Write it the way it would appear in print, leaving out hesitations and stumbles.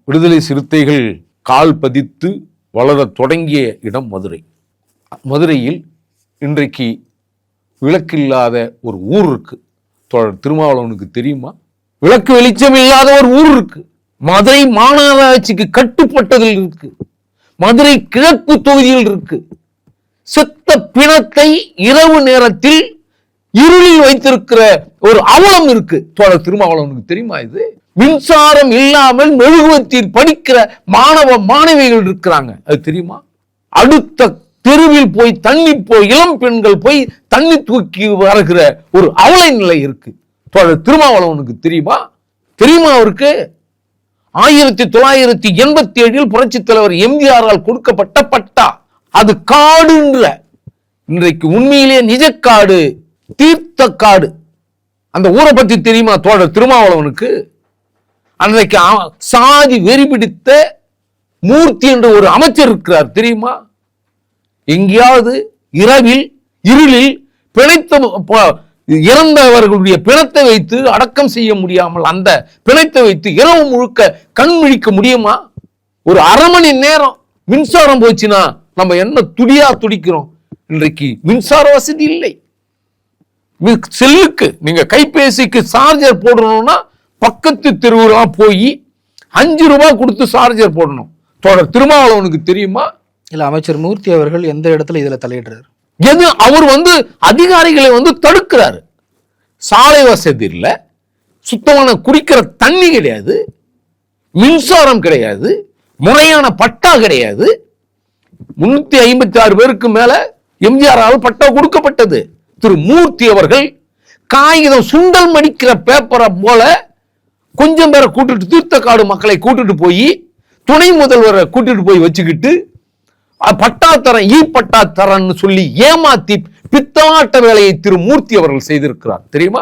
விடுதலை சிறுத்தைகள் கால் பதித்து வளரத் தொடங்கிய இடம் மதுரை. மதுரையில் இன்றைக்கு விளக்கில்லாத ஒரு ஊர் இருக்கு. தோழர் திருமாவளவனுக்கு தெரியுமா? விளக்கு வெளிச்சம் இல்லாத ஒரு ஊர் இருக்கு. மதுரை மாநகராட்சிக்கு கட்டுப்பட்டதில் இருக்கு. மதுரை கிழக்கு தொகுதியில் இருக்கு. செத்த பிணத்தை இரவு நேரத்தில் இருளில் வைத்திருக்கிற ஒரு அவலம் இருக்கு. தோழர் திருமாவளவனுக்கு தெரியுமா? இது மின்சாரம் இல்லாமல் மெழுகுவர்த்தியில் படிக்கிற மாணவ மாணவிகள் இருக்கிறாங்க. அது தெரியுமா? அடுத்த தெருவில் போய் இளம் பெண்கள் போய் தண்ணி தூக்கி வருகிற ஒரு அவலை நிலை இருக்கு. தோழர் திருமாவளவனுக்கு தெரியுமா? தெரியுமா அவருக்கு? 1987 புரட்சித் தலைவர் எம்ஜிஆரால் கொடுக்கப்பட்ட பட்டா, அது காடுன்ற இன்றைக்கு உண்மையிலேயே நிஜக்காடு, தீர்த்த காடு. அந்த ஊரை பத்தி தெரியுமா தோழர் திருமாவளவனுக்கு? அன்றைக்கு சாதி வெறி பிடித்த மூர்த்தி என்ற ஒரு அமைச்சர் இருக்கிறார் தெரியுமா? எங்கேயாவது இரவில் இருளில் இறந்தவர்களுடைய பிணத்தை வைத்து அடக்கம் செய்ய முடியாமல் அந்த பிணத்தை வைத்து இரவு முழுக்க கண் விழிக்க முடியுமா? ஒரு அரை மணி நேரம் மின்சாரம் போச்சுன்னா நம்ம என்ன துடியா துடிக்கிறோம். இன்றைக்கு மின்சார வசதி இல்லை. செல்லுக்கு நீங்க கைபேசிக்கு சார்ஜர் போடணும்னா பக்கத்து தெருவுலாம் போய் 5 ரூபாய் கொடுத்து சார்ஜர் போடணும். தோழர் திருமாவளவனுக்கு தெரியுமா? இல்ல அமைச்சர் மூர்த்தி அவர்கள் எந்த இடத்துல இதுல தலையிடுறாரு? எது அவர் அதிகாரிகளை தடுக்கிறாரு. சாலை வசதி இல்ல, சுத்தமான குடிக்கிற தண்ணி கிடையாது, மின்சாரம் கிடையாது, முறையான பட்டா கிடையாது. 356 பேருக்கு மேல எம்ஜிஆரால் பட்டா கொடுக்கப்பட்டது. திரு மூர்த்தி அவர்கள் காகிதம் சுண்டல் மடிக்கிற பேப்பரை போல கொஞ்சம் பேரை கூட்டிட்டு தீர்த்தக்காடு மக்களை கூட்டிட்டு போய் துணை முதல்வரை கூட்டிட்டு போய் வச்சுக்கிட்டு பட்டா தரேன் பட்டா தரன்னு சொல்லி ஏமாத்தி பித்தலாட்ட வேலையை திரு மூர்த்தி அவர்கள் செய்திருக்கிறார் தெரியுமா?